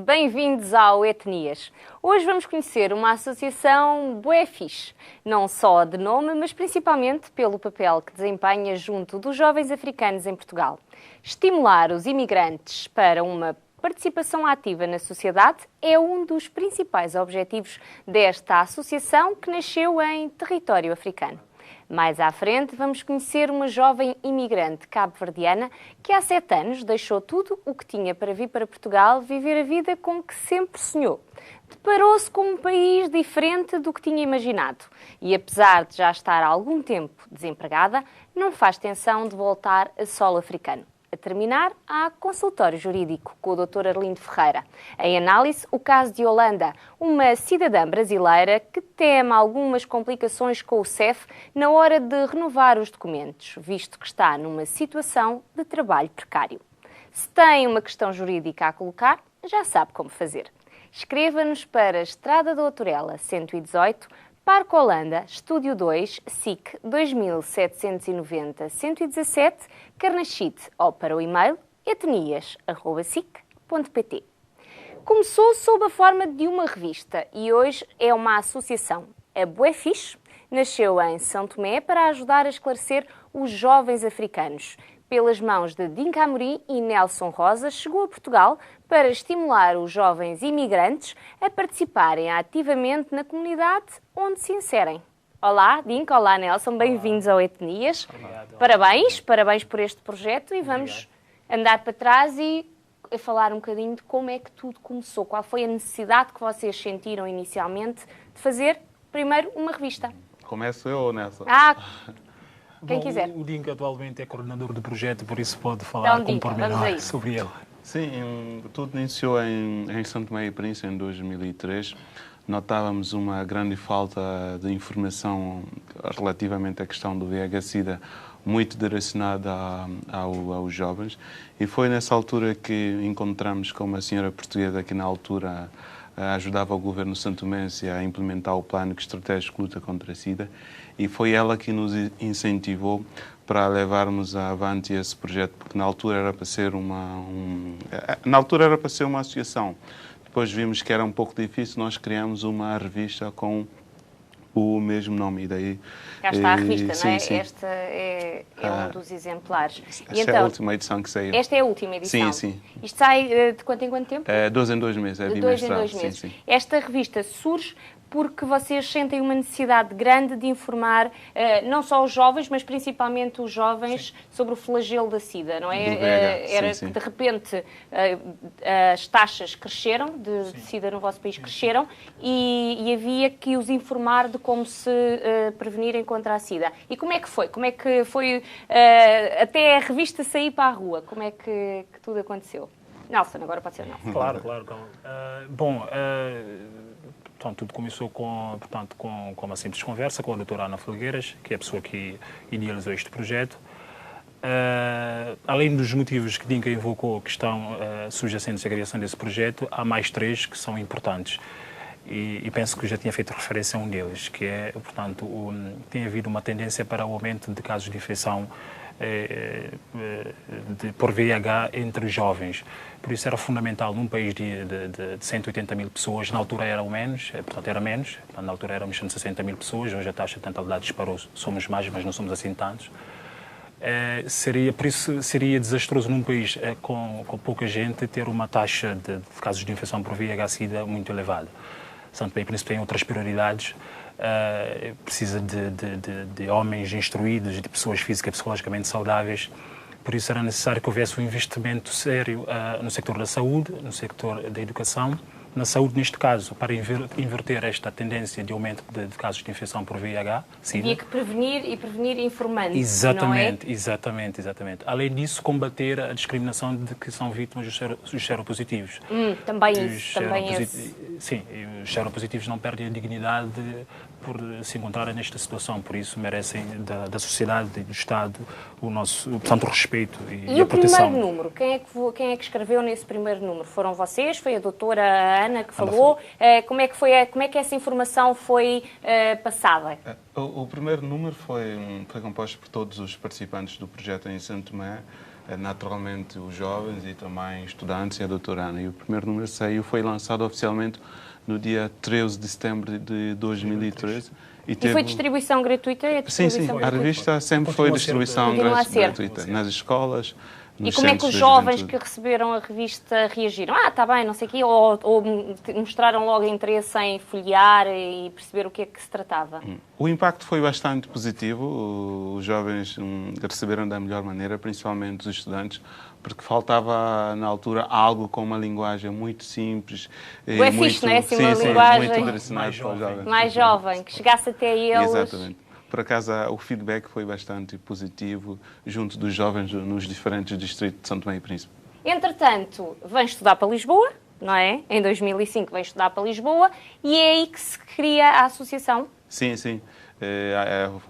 bem-vindos ao Etnias. Hoje vamos conhecer uma associação bué fixe, não só de nome, mas principalmente pelo papel que desempenha junto dos jovens africanos em Portugal. Estimular os imigrantes para uma participação ativa na sociedade é um dos principais objetivos desta associação que nasceu em território africano. Mais à frente, vamos conhecer uma jovem imigrante cabo-verdiana que há 7 anos deixou tudo o que tinha para vir para Portugal viver a vida com que sempre sonhou. Deparou-se com um país diferente do que tinha imaginado e, apesar de já estar há algum tempo desempregada, não faz tensão de voltar a solo africano. A terminar, há consultório jurídico com o Dr. Arlindo Ferreira. Em análise, o caso de Yolanda, uma cidadã brasileira que teme algumas complicações com o CEF na hora de renovar os documentos, visto que está numa situação de trabalho precário. Se tem uma questão jurídica a colocar, já sabe como fazer. Escreva-nos para Estrada da Outorela, 118, Parque Holanda, Estúdio 2, SIC 2790-117, Carnachide ou para o e-mail etnias@sic.pt. Começou sob a forma de uma revista e hoje é uma associação. A Bué Fixe nasceu em São Tomé para ajudar a esclarecer os jovens africanos. Pelas mãos de Dinka Amorim e Nelson Rosa, chegou a Portugal para estimular os jovens imigrantes a participarem ativamente na comunidade onde se inserem. Olá, Dinka, olá, Nelson, bem-vindos ao Etnias. Obrigado. Parabéns por este projeto e vamos andar para trás e falar um bocadinho de como é que tudo começou. Qual foi a necessidade que vocês sentiram inicialmente de fazer, primeiro, uma revista? Começo eu, Nelson. Quem quiser. O Dinka atualmente é coordenador do projeto, por isso pode falar com pormenor sobre ele. Sim, tudo iniciou em São Tomé e Príncipe em 2003. Notávamos uma grande falta de informação relativamente à questão do VIH-Sida, muito direcionada aos jovens. E foi nessa altura que encontramos com uma senhora portuguesa que na altura ajudava o governo santomense a implementar o plano estratégico de luta contra a SIDA, e foi ela que nos incentivou para levarmos avante esse projeto, porque na altura era para ser uma associação. Depois vimos que era um pouco difícil, nós criamos uma revista com o mesmo nome. E daí, cá está a revista, sim, não é? Sim. Esta é um dos exemplares. Esta é a última edição que saiu. Esta é a última edição? Sim. Isto sai de quanto em quanto tempo? 2 em 2 meses, é de 2 em bimestral. 2 meses. Sim. Esta revista surge porque vocês sentem uma necessidade grande de informar não só os jovens, mas principalmente os jovens sobre o flagelo da SIDA, não é? Era que de repente as taxas cresceram de SIDA no vosso país cresceram e havia que os informar de como se prevenirem contra a SIDA. E como é que foi? Como é que foi até a revista sair para a rua? Como é que tudo aconteceu? Nelson, agora pode ser Nelson. Claro. Portanto, tudo começou com uma simples conversa com a doutora Ana Felgueiras, que é a pessoa que idealizou este projeto. Além dos motivos que Dinka invocou, que estão subjacentes à criação desse projeto, há mais 3 que são importantes. E penso que já tinha feito referência a um deles, que é, portanto, tem havido uma tendência para o aumento de casos de infecção por VIH entre jovens. Por isso era fundamental, num país de 180 mil pessoas, na altura era menos, na altura éramos 160 mil pessoas, hoje a taxa de natalidade disparou, somos mais, mas não somos assim tantos. Por isso seria desastroso num país com pouca gente ter uma taxa de casos de infecção por VIH-Sida muito elevada. Santo Tomé e Príncipe tem outras prioridades, precisa de homens instruídos, de pessoas física e psicologicamente saudáveis. Por isso era necessário que houvesse um investimento sério no sector da saúde, no sector da educação, na saúde neste caso, para inverter esta tendência de aumento de casos de infecção por VIH-Sida. Havia que prevenir informando, exatamente, não é? Exatamente. Além disso, combater a discriminação de que são vítimas os seropositivos. Também isso. Sim, os seropositivos não perdem a dignidade por se encontrarem nesta situação, por isso merecem da sociedade e do Estado o respeito e a proteção. E o primeiro número, quem é que escreveu nesse primeiro número? Foram vocês? Foi a doutora Ana que falou? Como é que essa informação foi passada? O primeiro número foi composto por todos os participantes do projeto em São Tomé. naturalmente os jovens e também estudantes e a doutoranda. E o primeiro número foi lançado oficialmente no dia 13 de setembro de 2013. E foi distribuição gratuita? Sim, a revista sempre foi distribuição gratuita nas escolas. E como é que os jovens que receberam a revista reagiram? Está bem, não sei o quê, ou mostraram logo interesse em folhear e perceber o que é que se tratava? O impacto foi bastante positivo. Os jovens receberam da melhor maneira, principalmente os estudantes, porque faltava na altura algo com uma linguagem muito simples. É fixe, não é? Assim, uma linguagem muito direcionada para os jovens. Mais jovem, que chegasse até eles. Exatamente. Por acaso, o feedback foi bastante positivo junto dos jovens nos diferentes distritos de São Tomé e Príncipe. Entretanto, vem estudar para Lisboa, não é? Em 2005 vem estudar para Lisboa e é aí que se cria a associação? Sim.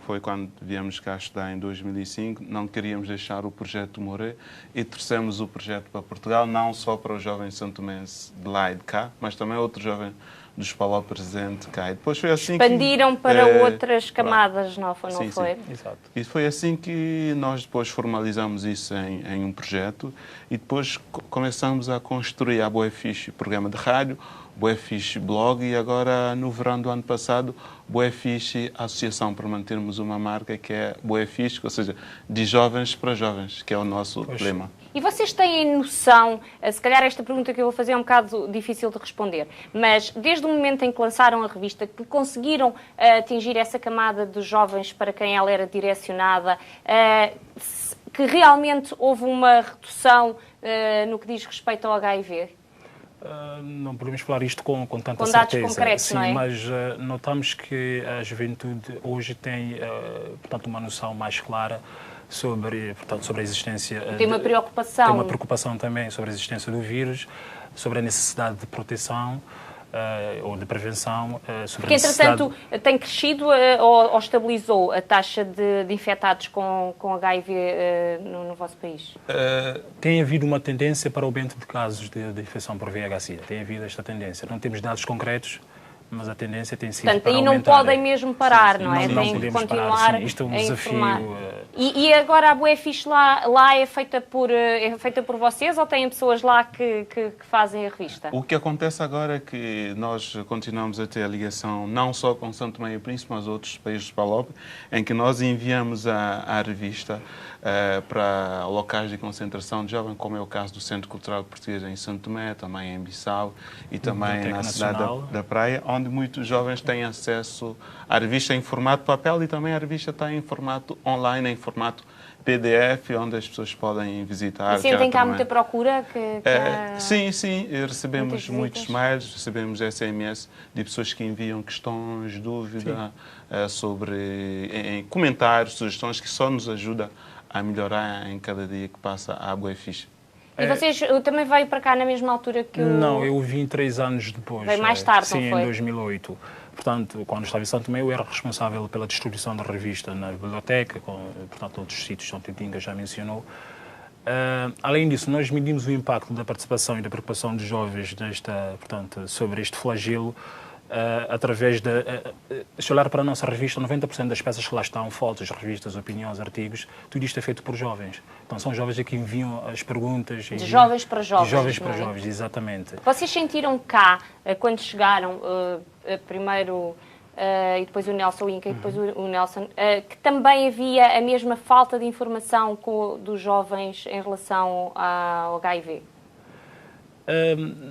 Foi quando viemos cá estudar em 2005. Não queríamos deixar o projeto morrer e trouxemos o projeto para Portugal, não só para os jovens santomenses de lá e de cá, mas também outros jovens dos Palop presente cá. E depois foi assim expandiram para outras camadas, não foi? Sim. Exato. E foi assim que nós depois formalizamos isso em um projeto e depois começamos a construir a Boefiche programa de rádio, Boefiche blog e agora no verão do ano passado Boefiche associação, para mantermos uma marca que é Boefiche, ou seja, de jovens para jovens, que é o nosso lema. E vocês têm noção, se calhar esta pergunta que eu vou fazer é um bocado difícil de responder, mas desde o momento em que lançaram a revista, que conseguiram atingir essa camada de jovens para quem ela era direcionada, que realmente houve uma redução no que diz respeito ao HIV? Não podemos falar isto com tanta dados certeza. Concretos, sim, não é? Mas notamos que a juventude hoje tem, portanto, uma noção mais clara sobre a existência... Tem uma preocupação. Tem uma preocupação também sobre a existência do vírus, sobre a necessidade de proteção ou de prevenção. Sobre que, entretanto, tem crescido ou estabilizou a taxa de infectados com HIV no vosso país? Tem havido uma tendência para o aumento de casos de infecção por VIH-Sida. Tem havido esta tendência. Não temos dados concretos, mas a tendência tem sido Portanto, para aí aumentar. não podem mesmo parar, não é? Não Têm que podemos continuar parar, sim. Isto é um a desafio. informar. E agora a Boefiche lá é feita por vocês ou têm pessoas lá que fazem a revista? O que acontece agora é que nós continuamos a ter a ligação não só com São Tomé e Príncipe, mas outros países de Palop, em que nós enviamos a revista para locais de concentração de jovens, como é o caso do Centro Cultural Português em São Tomé, também em Bissau e também na cidade da Praia, onde muitos jovens têm acesso à revista em formato papel e também a revista está em formato online, em formato PDF, onde as pessoas podem visitar. E sentem cá muita procura? Sim, recebemos muitos mails, recebemos SMS de pessoas que enviam questões, dúvidas sobre comentários, sugestões que só nos ajuda a melhorar em cada dia que passa a Boefiche. E vocês também veio para cá na mesma altura que Não, eu vim 3 anos depois. Veio mais tarde, sim, não foi? Em 2008. Portanto, quando estava em São Tomé, eu era responsável pela distribuição da revista na biblioteca, portanto, outros sítios, São Titinga já mencionou. Além disso, nós medimos o impacto da participação e da preocupação dos jovens sobre este flagelo através de... Se olhar para a nossa revista, 90% das peças que lá estão, fotos, revistas, opiniões, artigos, tudo isto é feito por jovens. Então são jovens que enviam as perguntas... De jovens para jovens. De jovens para jovens, exatamente. Vocês sentiram cá, quando chegaram, primeiro... e depois o Nelson Inca e depois o Nelson, que também havia a mesma falta de informação dos jovens em relação ao HIV?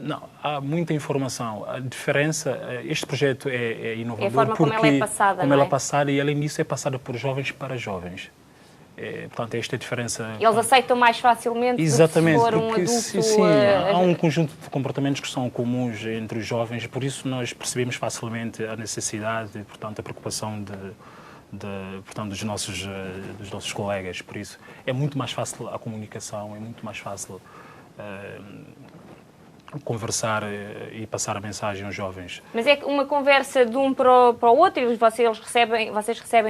Não, há muita informação. A diferença, este projeto é inovador. É a forma como ela é passada, como ela é passada e, além disso, é passada por jovens para jovens. Portanto, esta é a diferença. Eles aceitam mais facilmente. Exatamente, do que se for porque um adulto, sim, há um conjunto de comportamentos que são comuns entre os jovens, por isso nós percebemos facilmente a necessidade e, portanto, a preocupação dos nossos colegas. Por isso, é muito mais fácil a comunicação, é muito mais fácil conversar e passar a mensagem aos jovens. Mas é uma conversa de um para o outro, e vocês recebem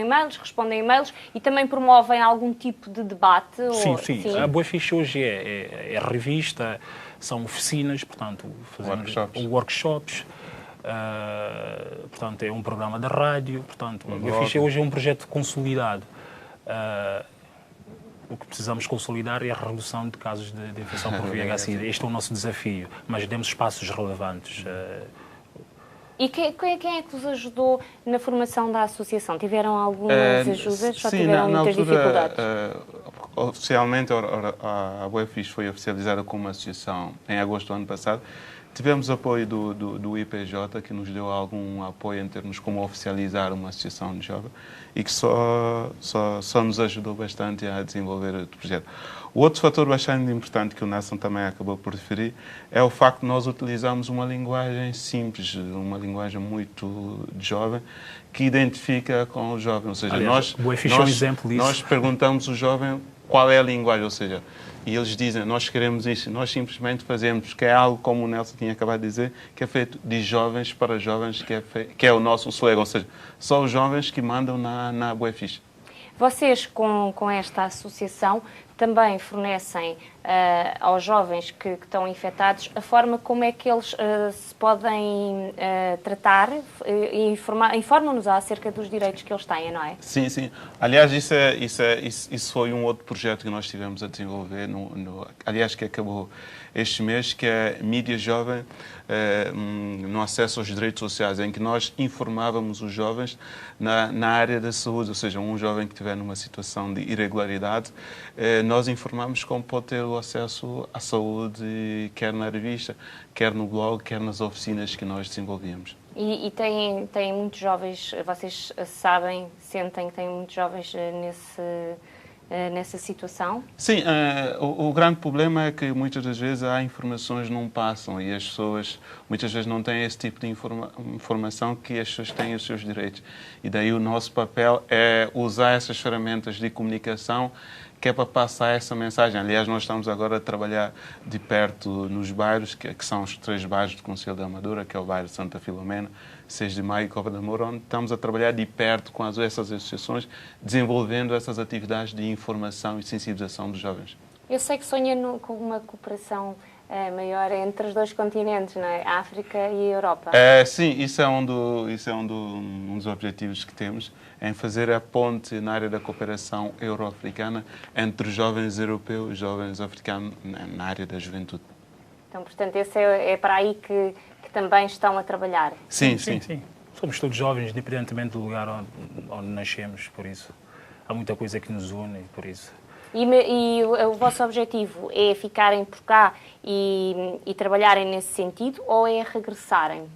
e-mails, respondem e-mails e também promovem algum tipo de debate? Sim. A Boefiche hoje é revista, são oficinas, portanto, fazemos workshops, portanto, é um programa de rádio, portanto, a Boefiche hoje é um projeto consolidado. O que precisamos consolidar é a redução de casos de infecção por VIH-Sida. Este é o nosso desafio, mas demos passos relevantes. E quem é que vos ajudou na formação da associação? Tiveram algumas ajudas ou sim, tiveram muitas dificuldades? Oficialmente, a UEFIS foi oficializada como uma associação em agosto do ano passado. Tivemos apoio do IPJ, que nos deu algum apoio em termos de como oficializar uma associação de jovens e que só nos ajudou bastante a desenvolver o projeto. O outro fator bastante importante que o Nelson também acabou por referir é o facto de nós utilizarmos uma linguagem simples, uma linguagem muito jovem, que identifica com o jovem. Ou seja, Aliás, o UEFIS é um exemplo disso. Nós perguntamos ao jovem qual é a linguagem, ou seja, e eles dizem, nós queremos isso, nós simplesmente fazemos, que é algo, como o Nelson tinha acabado de dizer, que é feito de jovens para jovens, que é o nosso slogan, ou seja, só os jovens que mandam na UEFIS. Vocês, com esta associação, também fornecem aos jovens que estão infectados a forma como é que eles se podem tratar e informam-nos acerca dos direitos que eles têm, não é? Sim, sim. Aliás, isso foi um outro projeto que nós tivemos a desenvolver, aliás, que acabou este mês, que é Mídia Jovem no acesso aos direitos sociais, em que nós informávamos os jovens na área da saúde, ou seja, um jovem que estiver numa situação de irregularidade, nós informamos como pode ter o acesso à saúde, quer na revista, quer no blog, quer nas oficinas que nós desenvolvíamos. E têm muitos jovens, vocês sabem, sentem que têm muitos jovens nessa situação? Sim, o grande problema é que muitas das vezes há informações que não passam e as pessoas muitas vezes não têm esse tipo de informação que as pessoas têm os seus direitos. E daí o nosso papel é usar essas ferramentas de comunicação que é para passar essa mensagem. Aliás, nós estamos agora a trabalhar de perto nos bairros, que são os 3 bairros do Concelho da Amadora, que é o bairro de Santa Filomena, 6 de Maio e Cova da Moura, onde estamos a trabalhar de perto com essas associações, desenvolvendo essas atividades de informação e sensibilização dos jovens. Eu sei que sonha com uma cooperação maior entre os 2 continentes, não é? A África e a Europa. Sim, isso é um dos objetivos que temos, em fazer a ponte na área da cooperação euro-africana entre os jovens europeus e os jovens africanos na área da juventude. Então, portanto, esse é para aí que também estão a trabalhar. Sim. Somos todos jovens, independentemente do lugar onde nascemos, por isso. Há muita coisa que nos une, por isso. E o vosso objetivo é ficarem por cá e trabalharem nesse sentido ou é regressarem?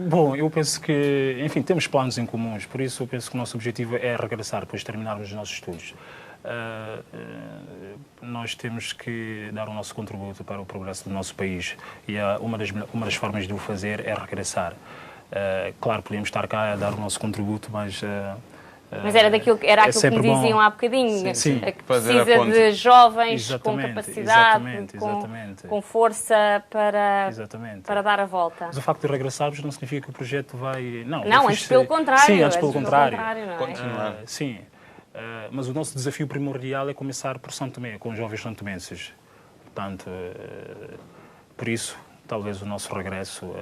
Bom, eu penso que, enfim, temos planos em comuns, por isso eu penso que o nosso objetivo é regressar depois de terminarmos os nossos estudos. Nós temos que dar o nosso contributo para o progresso do nosso país e uma das formas de o fazer é regressar. Claro, podíamos estar cá a dar o nosso contributo, mas era aquilo que me diziam há bocadinho, sim. Que precisa de jovens com capacidade, exatamente. com força para dar a volta. Mas o facto de regressarmos não significa que o projeto vai... Não, antes pelo contrário. Sim, antes pelo contrário. Continuar. Sim, mas o nosso desafio primordial é começar por São Tomé, com os jovens santomenses. Portanto, por isso, talvez o nosso regresso...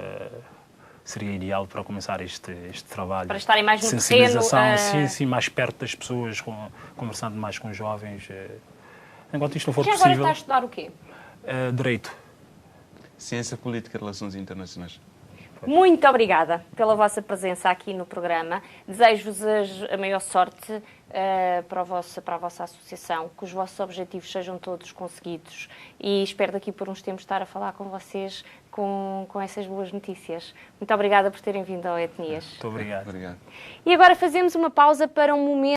seria ideal para começar este trabalho. Para estarem mais no sensibilização, terreno. Sim, mais perto das pessoas, conversando mais com os jovens. Enquanto isto não for possível... possível... agora está a estudar o quê? Direito. Ciência Política e Relações Internacionais. Muito obrigada pela vossa presença aqui no programa. Desejo-vos a maior sorte para a vossa associação, que os vossos objetivos sejam todos conseguidos e espero daqui por uns tempos estar a falar com vocês com essas boas notícias. Muito obrigada por terem vindo ao Etnias. Muito obrigado. Obrigado. E agora fazemos uma pausa para um momento